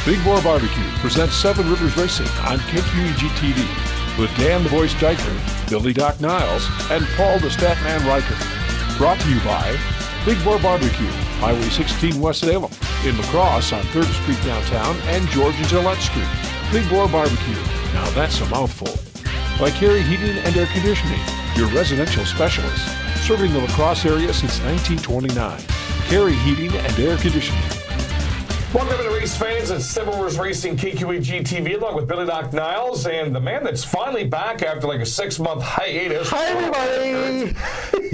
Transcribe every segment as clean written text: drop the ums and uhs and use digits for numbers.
Big Boar Barbecue presents Seven Rivers Racing on KQEG TV with Dan the Voice Dyker, Billy Doc Niles, and Paul the Statman Riker. Brought to you by Big Boar Barbecue, Highway 16 West Salem, in La Crosse on 3rd Street downtown and George and Gillette Street. Big Boar Barbecue, now that's a mouthful. By Carey Heating and Air Conditioning, your residential specialist, serving the La Crosse area since 1929. Carey Heating and Air Conditioning. Welcome to race fans at Seven Rivers Racing KQEG TV, along with Billy Doc Niles and the man that's finally back after like a 6-month hiatus. Hi, everybody.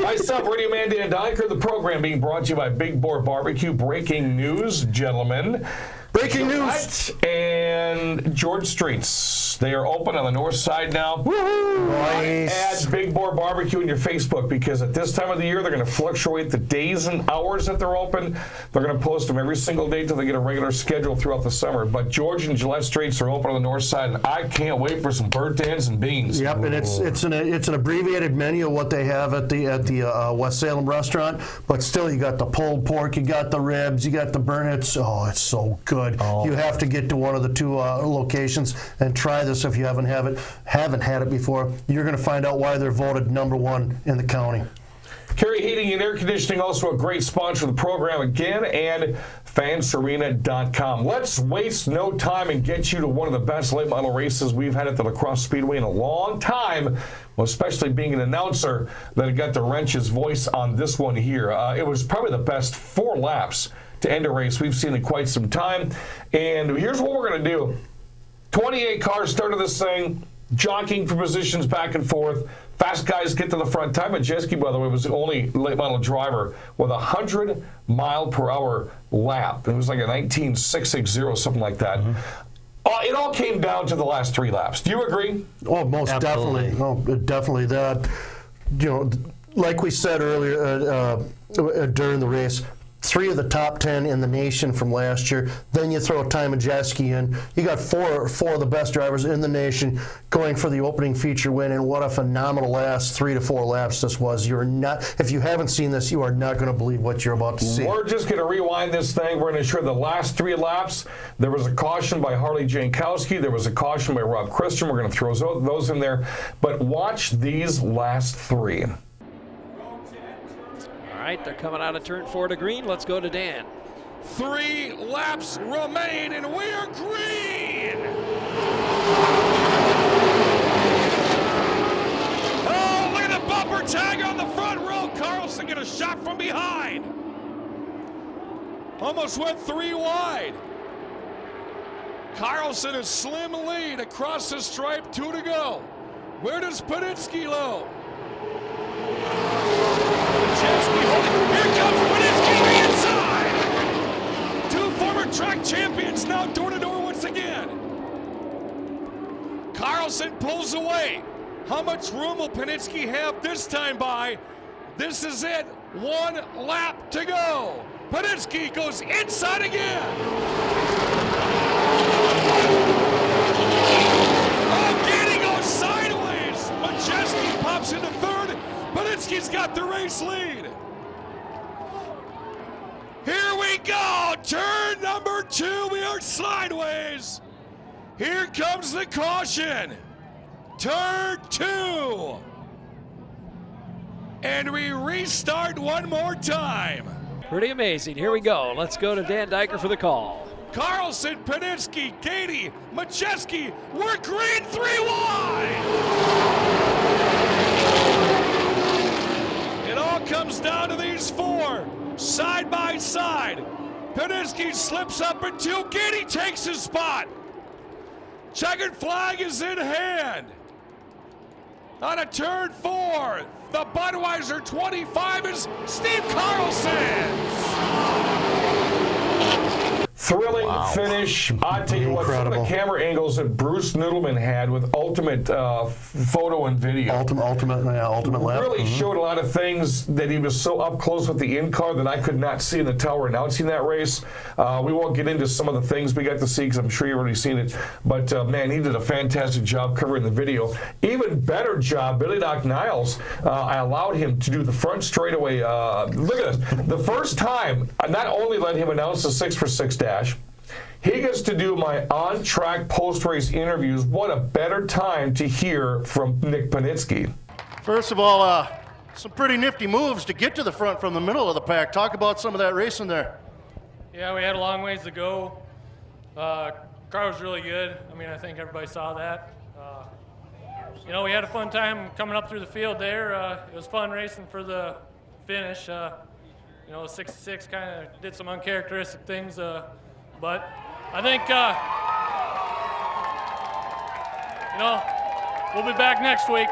Myself, Radio Man Dan Dyker. The program being brought to you by Big Boar Barbecue. Breaking news, gentlemen. Breaking news. And George Streets. They are open on the north side now. Woohoo! Nice. Add Big Boar Barbecue in your Facebook, because at this time of the year, they're going to fluctuate the days and hours that they're open. They're going to post them every single day until they get a regular schedule throughout the summer. But George and Gillette Streets are open on the north side, and I can't wait for some burnt ends and beans. Yep, and it's an abbreviated menu of what they have at the West Salem restaurant. But still, you got the pulled pork, you got the ribs, you got the burnt. It's so good. Oh. You have to get to one of the two locations and try this if you haven't had it before. You're going to find out why they're voted #1 in the county. Carey Heating and Air Conditioning, also a great sponsor of the program again, and fansarena.com. Let's waste no time and get you to one of the best late model races we've had at the Crosse Speedway in a long time, well, especially being an announcer that got to wrench his voice on this one here. It was probably the best 4 laps to end a race we've seen in quite some time. And here's what we're going to do. 28 cars started this thing, jockeying for positions back and forth. Fast guys get to the front. Ty Majeski, by the way, was the only late model driver with a 100-mile-per-hour lap. It was like a 19.660, something like that. Mm-hmm. It all came down to the last 3 laps. Do you agree? Oh, most definitely. Oh, definitely that. You know, like we said earlier during the race, 3 of the top 10 in the nation from last year. Then you throw Ty Majeski in. You got four of the best drivers in the nation going for the opening feature win, and what a phenomenal last 3 to 4 laps this was. If you haven't seen this, you are not going to believe what you're about to see. We're just going to rewind this thing. We're going to show the last 3 laps. There was a caution by Harley Jankowski. There was a caution by Rob Christian. We're going to throw those in there. But watch these last 3. All right, they're coming out of turn 4 to green. Let's go to Dan. 3 laps remain, and we are green. Oh, look at the bumper tag on the front row. Carlson get a shot from behind. Almost went 3 wide. Carlson is slim lead across the stripe, 2 to go. Where does Panitsky low? Here comes Panitsky inside. 2 former track champions now door-to-door once again. Carlson pulls away. How much room will Panitsky have this time by? This is it. 1 lap to go. Panitsky goes inside again. Oh, Gady goes sideways. Majeski pops into 3rd. Panitsky's got the race lead. Here we go, turn number 2, we are sideways. Here comes the caution. Turn 2. And we restart one more time. Pretty amazing. Here we go. Let's go to Dan Dyker for the call. Carlson, Panitsky, Gady, Majeski, we're green 3 wide. It all comes down to these 4, side by side. Panitsky slips up in 2. Gady takes his spot. Checkered flag is in hand. On a turn 4, the Budweiser 25 is Steve Carlson. Thrilling finish. I tell you what, some of the camera angles that Bruce Noodleman had with ultimate photo and video. Ultimate lap. Really showed a lot of things that he was so up close with the in-car that I could not see in the tower announcing that race. We won't get into some of the things we got to see because I'm sure you've already seen it. But, man, he did a fantastic job covering the video. Even better job, Billy Doc Niles. I allowed him to do the front straightaway. Look at this. The first time, I not only let him announce the 6 for 6 dash, He gets to do my on-track post-race interviews. What a better time to hear from Nick Panitsky. First of all, some pretty nifty moves to get to the front from the middle of the pack. Talk about some of that racing there. Yeah, we had a long ways to go. Car was really good. I mean, I think everybody saw that. You know, we had a fun time coming up through the field there. It was fun racing for the finish. You know, 66 kind of did some uncharacteristic things, but I think, you know, we'll be back next week.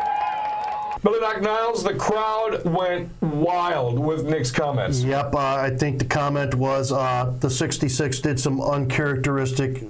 Billy Doc Niles, the crowd went wild with Nick's comments. Yep, I think the comment was the 66 did some uncharacteristic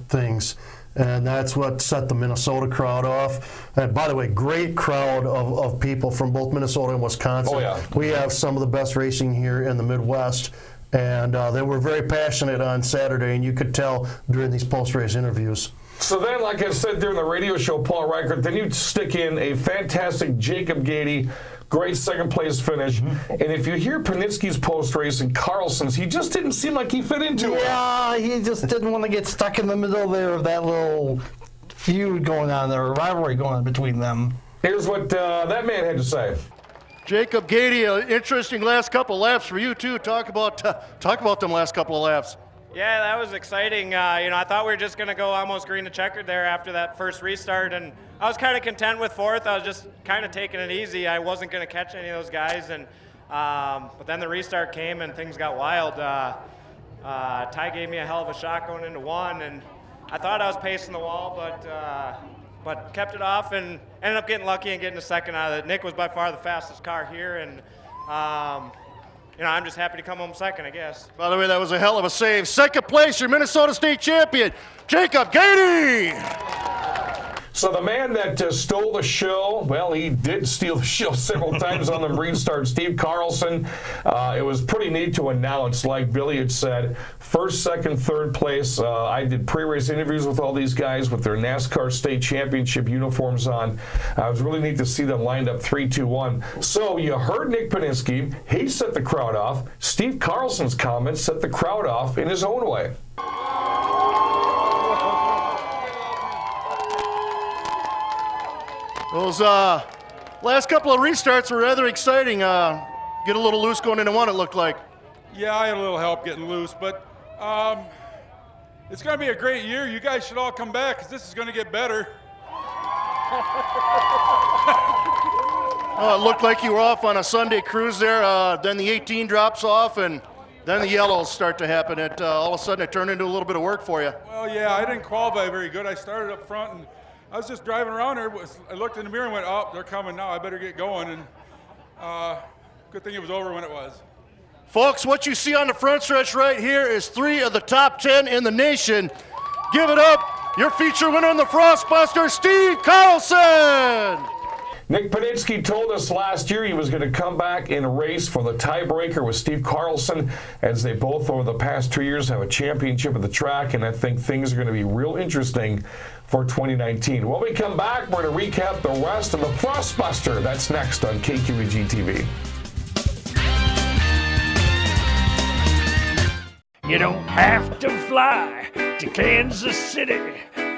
things, and that's what set the Minnesota crowd off. And by the way, great crowd of people from both Minnesota and Wisconsin. Oh, yeah. We have some of the best racing here in the Midwest, and they were very passionate on Saturday, and you could tell during these post-race interviews. So then, like I said during the radio show, Paul Reichert, then you stick in a fantastic Jacob Gady, great second-place finish. And if you hear Panitsky's post-race and Carlson's, he just didn't seem like he fit into it. Yeah, he just didn't want to get stuck in the middle there of that little feud going on there, or rivalry going on between them. Here's what that man had to say. Jacob Gady, an interesting last couple of laps for you too. Talk about them last couple of laps. Yeah, that was exciting. You know, I thought we were just going to go almost green to checkered there after that first restart, and I was kind of content with fourth. I was just kind of taking it easy. I wasn't going to catch any of those guys, and but then the restart came and things got wild. Ty gave me a hell of a shot going into one, and I thought I was pacing the wall, but kept it off and ended up getting lucky and getting a second out of it. Nick was by far the fastest car here, and you know, I'm just happy to come home second, I guess. By the way, that was a hell of a save. Second place, your Minnesota State champion, Jacob Gady. So the man that stole the show, well, he did steal the show several times on the restart, Steve Carlson. It was pretty neat to announce, like Billy had said, first, second, third place. I did pre-race interviews with all these guys with their NASCAR State Championship uniforms on. It was really neat to see them lined up 3, 2, 1. So you heard Nick Panitsky. He set the crowd off. Steve Carlson's comments set the crowd off in his own way. Those last couple of restarts were rather exciting. Get a little loose going into one, it looked like. Yeah, I had a little help getting loose, but it's going to be a great year. You guys should all come back because this is going to get better. It looked like you were off on a Sunday cruise there. Then the 18 drops off, and then the yellows start to happen. All of a sudden, it turned into a little bit of work for you. Well, yeah, I didn't qualify very good. I started up front, and I was just driving around there. I looked in the mirror and went, oh, they're coming now. I better get going. And good thing it was over when it was. Folks, what you see on the front stretch right here is 3 of the top 10 in the nation. Give it up. Your feature winner in the Frostbuster, Steve Carlson. Nick Panitsky told us last year he was going to come back and race for the tiebreaker with Steve Carlson, as they both over the past 2 years have a championship at the track, and I think things are going to be real interesting for 2019. When we come back, we're going to recap the rest of the Frostbuster. That's next on KQEG TV. You don't have to fly to Kansas City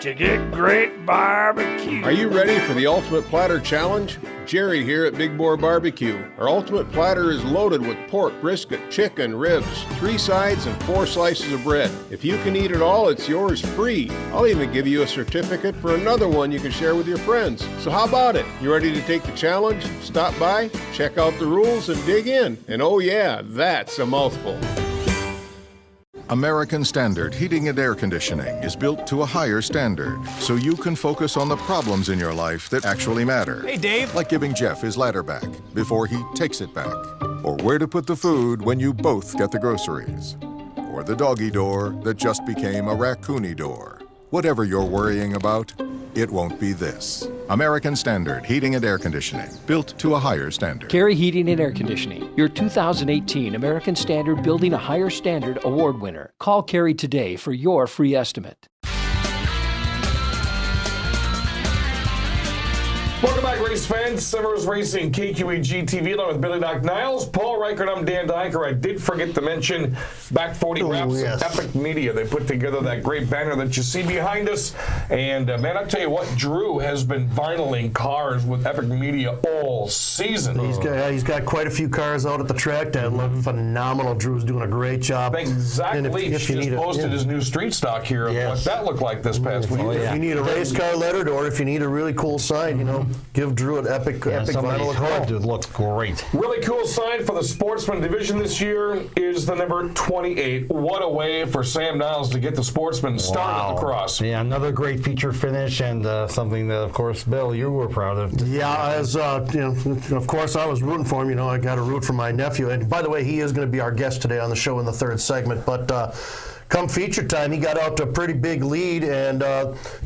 to get great barbecue. Are you ready for the Ultimate Platter Challenge? Jerry here at Big Boar Barbecue. Our Ultimate Platter is loaded with pork, brisket, chicken, ribs, 3 sides, and 4 slices of bread. If you can eat it all, it's yours free. I'll even give you a certificate for another one you can share with your friends. So how about it? You ready to take the challenge? Stop by, check out the rules, and dig in. And oh yeah, that's a mouthful. American Standard Heating and Air Conditioning is built to a higher standard, so you can focus on the problems in your life that actually matter. Hey, Dave. Like giving Jeff his ladder back before he takes it back. Or where to put the food when you both get the groceries. Or the doggy door that just became a raccoony door. Whatever you're worrying about, it won't be this. American Standard Heating and Air Conditioning, built to a higher standard. Carey Heating and Air Conditioning, your 2018 American Standard Building a Higher Standard Award winner. Call Carey today for your free estimate. Welcome back, race fans. Summers Racing, KQEG TV, along with Billy Doc Niles, Paul Reichert, I'm Dan Dyker. I did forget to mention Back 40 Wraps of Epic Media. They put together that great banner that you see behind us. And, man, I'll tell you what, Drew has been vinyling cars with Epic Media all season. He's got quite a few cars out at the track that look phenomenal. Drew's doing a great job. I think Zach Leach just posted his new street stock here of what that looked like this past week. If you need a race car lettered or if you need a really cool sign, you know, give Drew an epic vinyl a call. It looks great. Really cool sign for the Sportsman division this year is the number 28. What a way for Sam Niles to get the Sportsman started at the Cross. Yeah, another great feature finish and something that, of course, Bill, you were proud of. Yeah, as you know, of course, I was rooting for him. You know, I got to root for my nephew. And by the way, he is going to be our guest today on the show in the third segment. But come feature time, he got out to a pretty big lead, and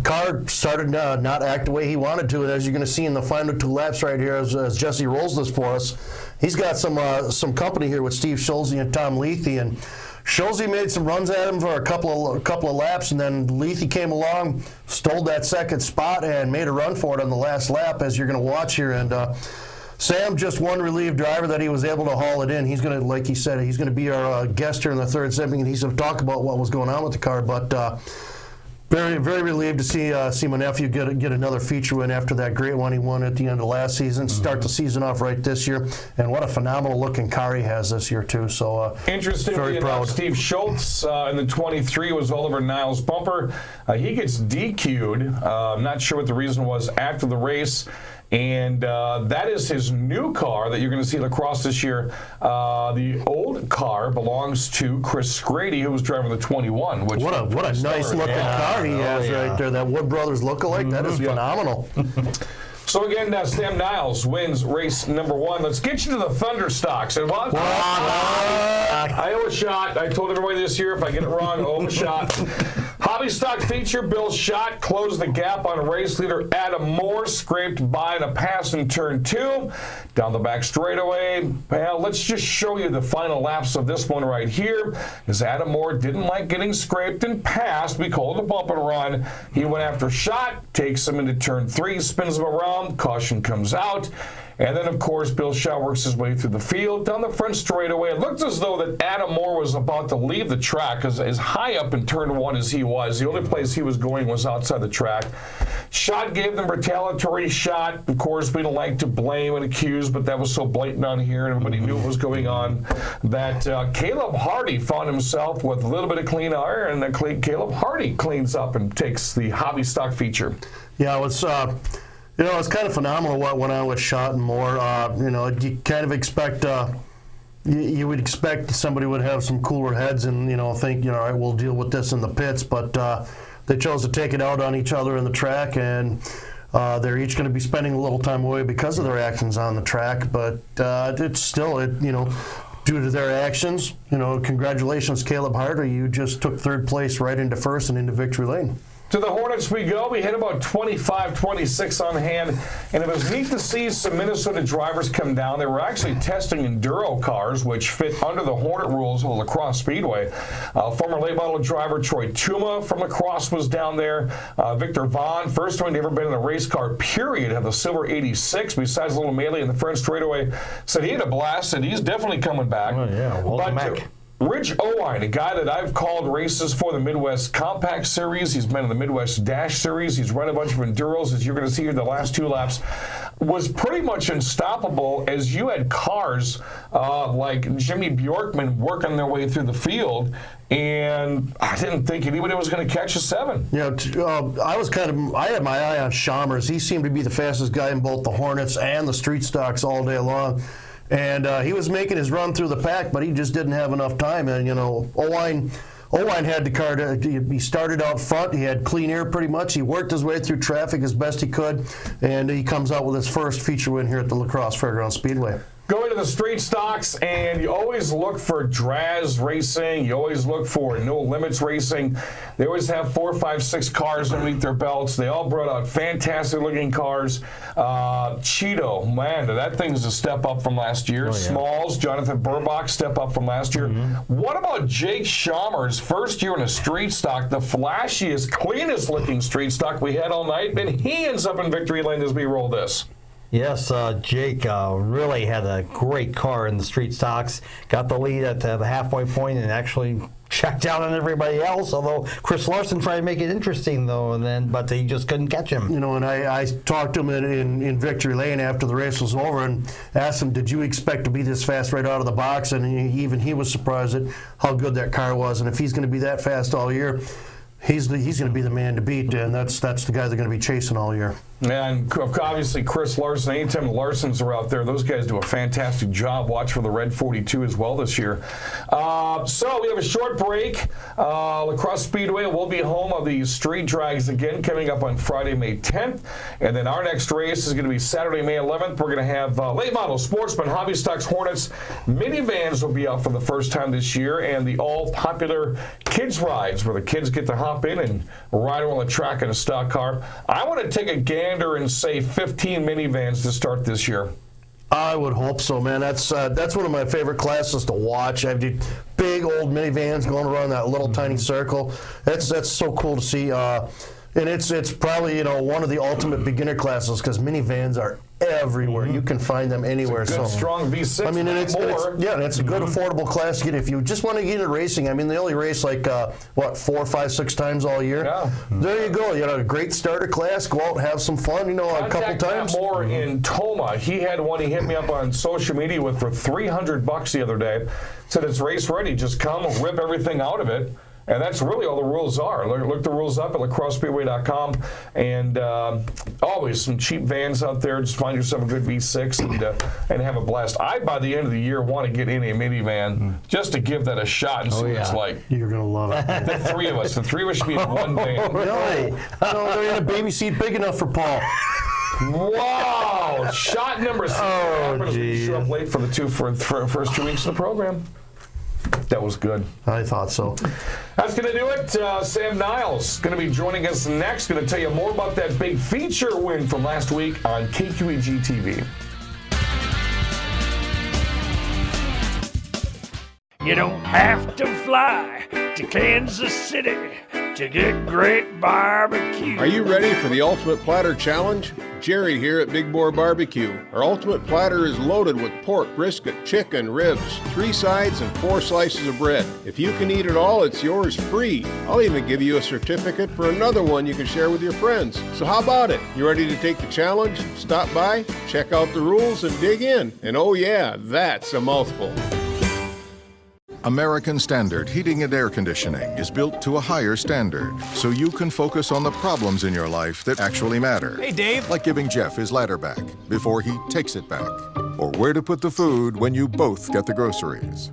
car started not act the way he wanted to. And as you're going to see in the final two laps right here, as Jesse rolls this for us, he's got some company here with Steve Schulze and Tom Lethe, and Schulze made some runs at him for a couple of laps, and then Lethe came along, stole that second spot, and made a run for it on the last lap, as you're going to watch here. And Sam, just one relieved driver that he was able to haul it in. He's going to, like he said, he's going to be our guest here in the third segment, and he's going to talk about what was going on with the car. But very, very relieved to see my nephew get another feature win after that great one he won at the end of last season. Start the season off right this year, and what a phenomenal looking car he has this year too. So interestingly enough, Steve Schultz in the 23 was Oliver Niles' bumper. He gets DQ'd. I'm not sure what the reason was after the race. And that is his new car that you're going to see at Crosse this year. The old car belongs to Chris Grady, who was driving the 21. Which what a nice looking car he has right there. That Wood Brothers lookalike. That is phenomenal. So again, Sam Niles wins race number 1. Let's get you to the Thunder stocks. And I owe a shot. I told everybody this year, if I get it wrong, I owe a shot. Hobby stock feature, Bill Schott closed the gap on race leader Adam Moore, scraped by in a pass in turn 2. Down the back straightaway. Well, let's just show you the final laps of this one right here. As Adam Moore didn't like getting scraped and passed, we called it a bump and run. He went after Schott, takes him into turn 3, spins him around, caution comes out. And then, of course, Bill Schott works his way through the field, down the front straightaway. It looked as though that Adam Moore was about to leave the track, because as high up in turn 1 as he was, the only place he was going was outside the track. Schott gave them retaliatory shot. Of course, we don't like to blame and accuse, but that was so blatant on here, and everybody knew what was going on, that Caleb Hardy found himself with a little bit of clean air, and then Caleb Hardy cleans up and takes the hobby stock feature. Yeah, it was... You know, it's kind of phenomenal what went on with Schott and Moore. You know, you kind of expect, you would expect somebody would have some cooler heads and, you know, think, you know, all right, we'll deal with this in the pits. But they chose to take it out on each other in the track, and they're each going to be spending a little time away because of their actions on the track. But it's still, you know, due to their actions, you know, congratulations, Caleb Hardy. You just took third place right into first and into victory lane. To the Hornets we go. We had about 25-26 on hand, and it was neat to see some Minnesota drivers come down. They were actually testing enduro cars, which fit under the Hornet rules of the Crosse Speedway. Former late model driver Troy Tuma from La Crosse was down there. Victor Vaughn, first one to ever been in a race car, period, had the silver 86, besides a little melee in the front straightaway. Said he had a blast, and he's definitely coming back. Oh, yeah, welcome back. Rich Owine, a guy that I've called races for the Midwest Compact Series. He's been in the Midwest Dash Series. He's run a bunch of enduros, as you're going to see here the last 2 laps. Was pretty much unstoppable as you had cars like Jimmy Bjorkman working their way through the field, and I didn't think anybody was going to catch a 7. Yeah, I had my eye on Chalmers. He seemed to be the fastest guy in both the Hornets and the street stocks all day long. And he was making his run through the pack, but he just didn't have enough time. And, you know, Owine had the car. He started out front. He had clean air pretty much. He worked his way through traffic as best he could. And he comes out with his first feature win here at the La Crosse Fairground Speedway. Go into the street stocks, and you always look for Draz Racing. You always look for No Limits Racing. They always have 4, 5, 6 cars underneath their belts. They all brought out fantastic-looking cars. Cheeto, man, that thing's a step up from last year. Oh, yeah. Smalls, Jonathan Burbach, step up from last year. What about Jake Chalmers, first year in a street stock, the flashiest, cleanest-looking street stock we had all night, and he ends up in victory lane as we roll this. Yes, Jake really had a great car in the street stocks. Got the lead at the halfway point and actually checked out on everybody else. Although Chris Larson tried to make it interesting, though, but he just couldn't catch him. You know, and I talked to him in Victory Lane after the race was over and asked him, "Did you expect to be this fast right out of the box?" And he was surprised at how good that car was. And if he's going to be that fast all year, he's going to be the man to beat, and that's the guy they're going to be chasing all year. And obviously Chris Larson, anytime the Larsons are out there, those guys do a fantastic job. Watch for the Red 42 as well this year. So we have a short break. Crosse Speedway will be home of the street drags again coming up on Friday, May 10th. And then our next race is going to be Saturday, May 11th. We're going to have late model Sportsmen, Hobby Stocks, Hornets. Minivans will be out for the first time this year, and the all-popular kids rides where the kids get to hop in and ride around the track in a stock car. I want to take a gander and say 15 minivans to start this year. I would hope so, man. That's one of my favorite classes to watch. I do big old minivans going around that little tiny circle. That's so cool to see. And it's probably one of the ultimate beginner classes because minivans are everywhere. You can find them anywhere. It's a good, strong V6. I mean, it's a good affordable class to get if you just want to get into racing. I mean, they only race like 4, 5, 6 times all year. Yeah. There you go. You know, a great starter class. Go out and have some fun. A couple times. Matt Moore in Toma. He had one. He hit me up on social media with for $300 the other day. Said it's race ready. Just come, rip everything out of it. And that's really all the rules are. Look the rules up at CrosseSpeedway.com. And always some cheap vans out there. Just find yourself a good V6 and have a blast. By the end of the year, want to get in a minivan just to give that a shot and see what it's like. You're going to love it. The three of us should be in one van. Really? No, they're in a baby seat big enough for Paul. Wow. Shot number 6. We show up late for the first 2 weeks of the program. That was good. I thought so. That's going to do it. Sam Niles going to be joining us next. Going to tell you more about that big feature win from last week on KQEG TV. You don't have to fly to Kansas City to get great barbecue. Are you ready for the Ultimate Platter Challenge? Jerry here at Big Boar Barbecue. Our Ultimate Platter is loaded with pork, brisket, chicken, ribs, 3 sides, and 4 slices of bread. If you can eat it all, it's yours free. I'll even give you a certificate for another one you can share with your friends. So how about it? You ready to take the challenge? Stop by, check out the rules, and dig in. And oh yeah, that's a mouthful. American Standard Heating and Air Conditioning is built to a higher standard, so you can focus on the problems in your life that actually matter. Hey, Dave. Like giving Jeff his ladder back before he takes it back. Or where to put the food when you both get the groceries.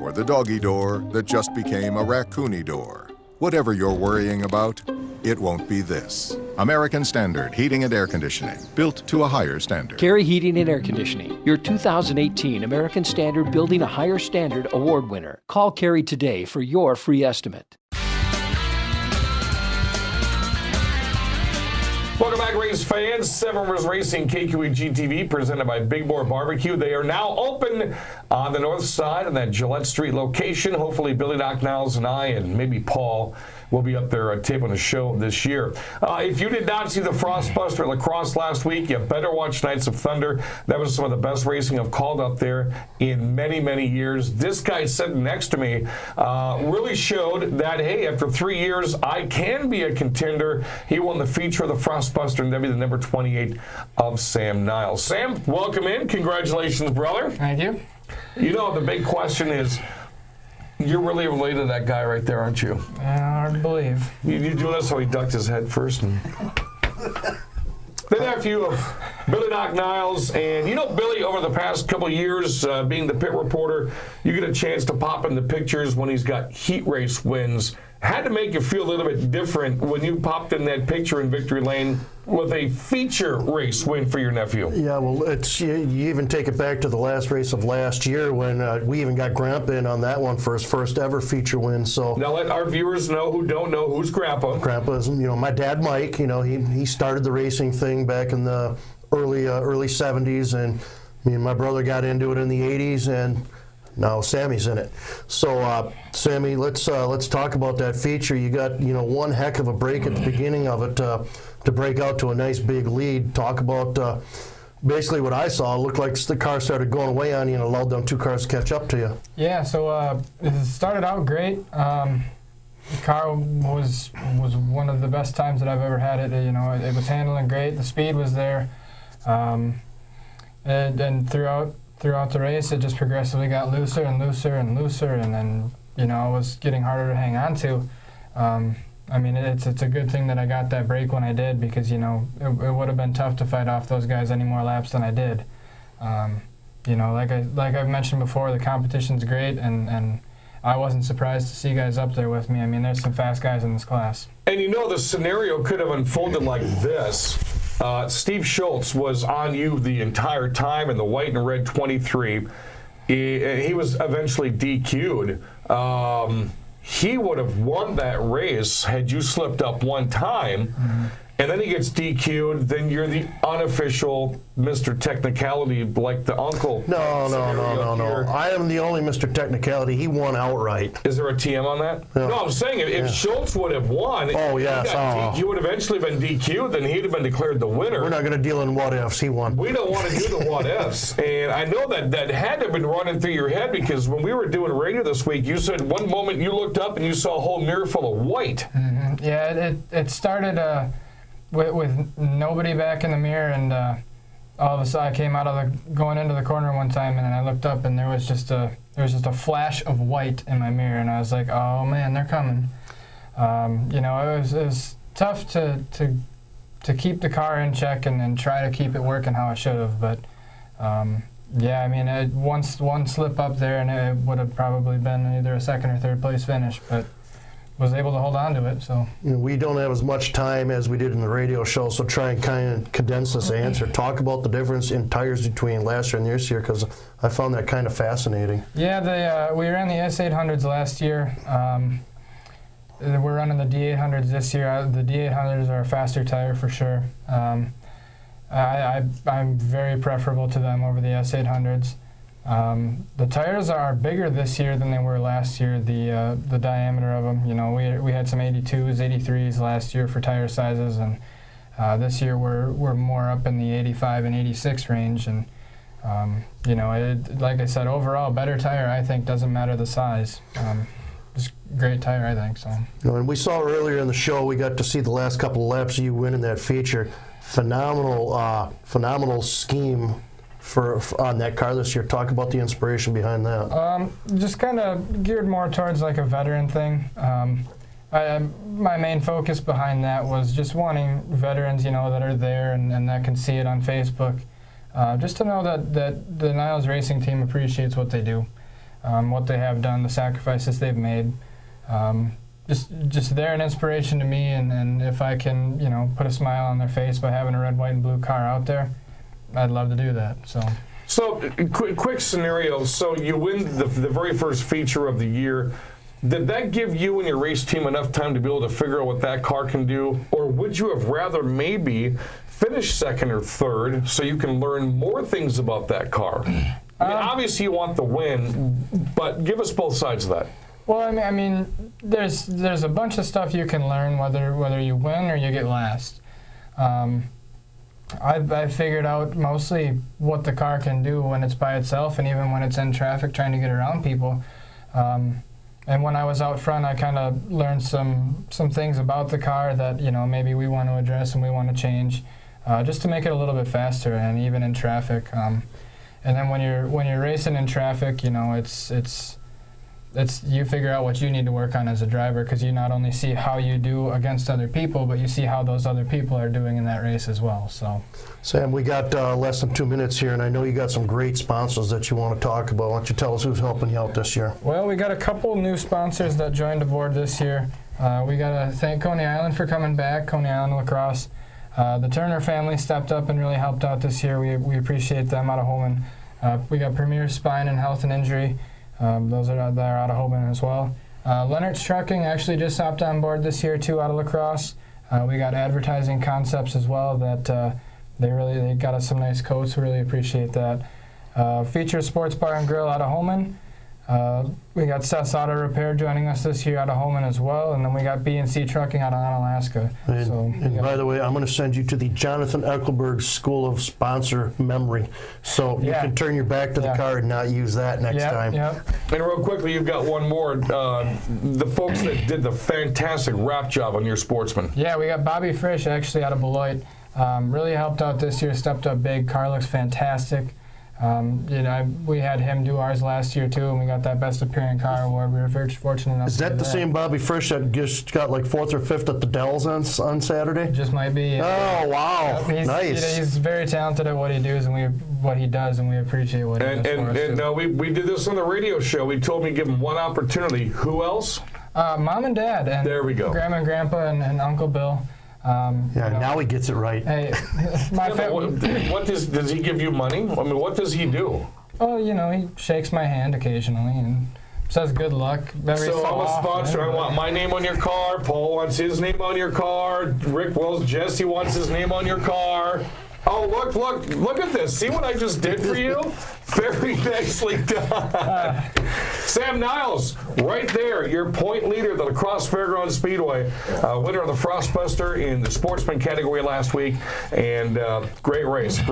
Or the doggy door that just became a raccoony door. Whatever you're worrying about, it won't be this. American Standard Heating and Air Conditioning, built to a higher standard. Carey Heating and Air Conditioning, your 2018 American Standard Building a Higher Standard Award winner. Call Carey today for your free estimate. Welcome back, race fans. Seven Rivers Racing KQEG TV, presented by Big Boar Barbecue. They are now open on the north side in that Gillette Street location. Hopefully, Billy Doc Niles and I, and maybe Paul, will be up there taping a show this year. If you did not see the Frostbuster at La Crosse last week, you better watch Knights of Thunder. That was some of the best racing I've called up there in many, many years. This guy sitting next to me really showed that, hey, after 3 years, I can be a contender. He won the feature of the Frostbuster and then be the number 28 of Sam Niles. Sam, welcome in. Congratulations, brother. Thank you. You know, the big question is, you're really related to that guy right there, aren't you? Hard to believe. You doing this so he ducked his head first? And the nephew of Billy Doc Niles. And you know, Billy, over the past couple of years, being the pit reporter, you get a chance to pop in the pictures when he's got heat race wins. Had to make you feel a little bit different when you popped in that picture in Victory Lane with a feature race win for your nephew. Yeah, well, you even take it back to the last race of last year when we even got Grandpa in on that one for his first ever feature win. So now let our viewers know who don't know who's Grandpa. Grandpa's, my dad Mike. He started the racing thing back in the early 70s, and me and my brother got into it in the 80s, and now Sammy's in it. So, Sammy, let's talk about that feature. You got one heck of a break at the beginning of it to break out to a nice big lead. Talk about basically what I saw, it looked like the car started going away on you and allowed them 2 cars to catch up to you. Yeah, so it started out great. The car was one of the best times that I've ever had it. You know, it was handling great. The speed was there, and throughout the race, it just progressively got looser and looser and looser, and then it was getting harder to hang on to. I mean, it's a good thing that I got that break when I did, because it would have been tough to fight off those guys any more laps than I did. Like I've mentioned before, the competition's great, and I wasn't surprised to see guys up there with me. I mean, there's some fast guys in this class. And the scenario could have unfolded like this. Steve Schultz was on you the entire time in the white and red 23. He was eventually DQ'd. He would have won that race had you slipped up one time. Mm-hmm. And then he gets DQ'd, then you're the unofficial Mr. Technicality, like the uncle. No. I am the only Mr. Technicality. He won outright. Is there a TM on that? No, I'm saying if Schultz would have won, he would have eventually been DQ'd, then he'd have been declared the winner. We're not going to deal in what ifs. He won. We don't want to do the what ifs. And I know that had to have been running through your head, because when we were doing radio this week, you said one moment you looked up and you saw a whole mirror full of white. Mm-hmm. Yeah, it started with nobody back in the mirror, and all of a sudden I came out of going into the corner one time, and then I looked up, and there was just a flash of white in my mirror, and I was like, oh man, they're coming. It was tough to keep the car in check and try to keep it working how it should have, but one slip up there, and it would have probably been either a second or third place finish, but was able to hold on to it. So we don't have as much time as we did in the radio show, so try and kind of condense this answer. Talk about the difference in tires between last year and this year, because I found that kind of fascinating. Yeah, we ran the S800s last year. We're running the D800s this year. The D800s are a faster tire for sure. I'm very preferable to them over the S800s. The tires are bigger this year than they were last year, the diameter of them. We had some 82s, 83s last year for tire sizes, and this year we're more up in the 85 and 86 range. And, like I said, overall, better tire, I think, doesn't matter the size. Just great tire, I think. So. And we saw earlier in the show, we got to see the last couple of laps of you winning that feature. Phenomenal scheme on that car this year. Talk about the inspiration behind that. Just kind of geared more towards like a veteran thing. My main focus behind that was just wanting veterans, that are there and that can see it on Facebook, just to know that the Niles Racing team appreciates what they do, what they have done, the sacrifices they've made. Just they're an inspiration to me, and if I can, put a smile on their face by having a red, white, and blue car out there, I'd love to do that. So quick scenario. So you win the very first feature of the year. Did that give you and your race team enough time to be able to figure out what that car can do? Or would you have rather maybe finish second or third so you can learn more things about that car? I mean, obviously you want the win, but give us both sides of that. Well, I mean, there's a bunch of stuff you can learn whether you win or you get last. I've figured out mostly what the car can do when it's by itself, and even when it's in traffic trying to get around people. And when I was out front, I kind of learned some things about the car that maybe we want to address and we want to change, just to make it a little bit faster and even in traffic. And then when you're racing in traffic, you figure out what you need to work on as a driver, because you not only see how you do against other people, but you see how those other people are doing in that race as well. So, Sam, we got less than 2 minutes here, and I know you got some great sponsors that you want to talk about. Why don't you tell us who's helping you out this year? Well, we got a couple new sponsors that joined aboard this year. We got to thank Coney Island for coming back, Coney Island Lacrosse. The Turner family stepped up and really helped out this year. We appreciate them out of Holman. We got Premier Spine and Health and Injury. Those are out of Holman as well. Leonard's Trucking actually just hopped on board this year too, out of Lacrosse. We got Advertising Concepts as well that they got us some nice coats. We really appreciate that. Feature Sports Bar and Grill out of Holman. We got Seth's Auto Repair joining us this year out of Holman as well, and then we got B&C Trucking out of Onalaska. And by the way, I'm going to send you to the Jonathan Eckelberg School of Sponsor Memory, so you can turn your back to the car and not use that next time. And real quickly, you've got one more. The folks that did the fantastic wrap job on your Sportsman. Yeah, we got Bobby Frisch actually out of Beloit. Really helped out this year, stepped up big. Car looks fantastic. We had him do ours last year too, and we got that Best Appearing Car award. We were very fortunate enough. Is that the same Bobby Frisch that just got like 4th or 5th at the Dells on Saturday? Just might be. Oh wow, nice. He's very talented at what he does, and we appreciate what he does for us. And we did this on the radio show. We told him to give him one opportunity. Who else? Mom and Dad. And there we go. Grandma and Grandpa and Uncle Bill. Now he gets it right. Hey, what does he give you money? I mean, what does he do? Oh, he shakes my hand occasionally and says good luck. So I'm a sponsor. I want my name on your car. Paul wants his name on your car. Rick Wells, Jesse wants his name on your car. Oh, look at this. See what I just did for you? Very nicely done. Sam Niles, right there, your point leader of the Crosse Fairgrounds Speedway, winner of the Frostbuster in the Sportsman category last week, and great race. I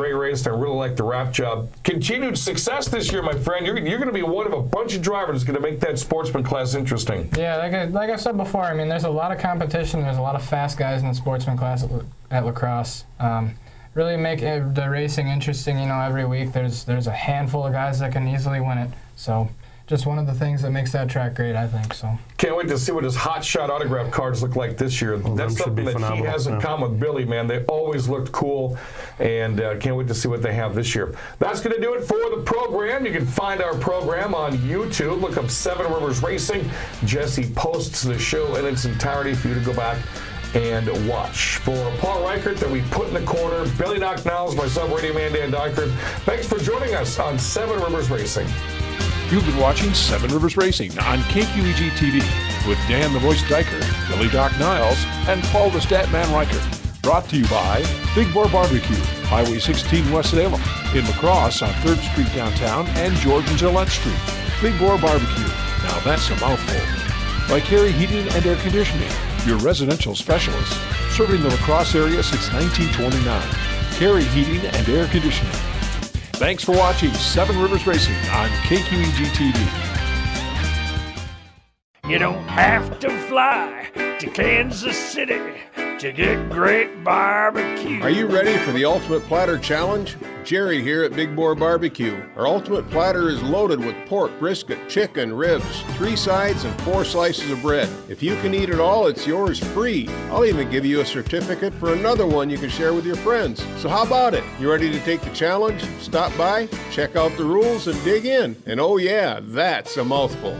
really like the wrap job. Continued success this year, my friend. You're going to be one of a bunch of drivers that's going to make that Sportsman class interesting. Yeah, like I said before, I mean, there's a lot of competition. There's a lot of fast guys in the Sportsman class at La Crosse. Really make the racing interesting. Every week there's a handful of guys that can easily win it. So just one of the things that makes that track great, I think. So can't wait to see what his hot shot autograph cards look like this year. That's something that he has in common with Billy, man. They always looked cool, and can't wait to see what they have this year. That's going to do it for the program. You can find our program on YouTube. Look up Seven Rivers Racing. Jesse posts the show in its entirety for you to go back and watch. For Paul Reichert that we put in the corner, Billy Doc Niles, myself, Radio Man Dan Dykert, thanks for joining us on Seven Rivers Racing. You've been watching Seven Rivers Racing on KQEG TV with Dan the Voice Dykert, Billy Doc Niles, and Paul the Statman Reichert. Brought to you by Big Boar Barbecue, Highway 16 West Salem, in La Crosse on 3rd Street downtown, and George and Gillette Street. Big Boar Barbecue, now that's a mouthful. By Carey Heating and Air Conditioning, your residential specialist, serving the La Crosse area since 1929. Carey Heating and Air Conditioning. Thanks for watching Seven Rivers Racing on KQEG TV. You don't have to fly to Kansas City to get great barbecue. Are you ready for the Ultimate Platter Challenge? Jerry here at Big Boar Barbecue. Our Ultimate Platter is loaded with pork, brisket, chicken, ribs, 3 sides, and 4 slices of bread. If you can eat it all, it's yours free. I'll even give you a certificate for another one you can share with your friends. So how about it? You ready to take the challenge? Stop by, check out the rules, and dig in. And oh yeah, that's a mouthful.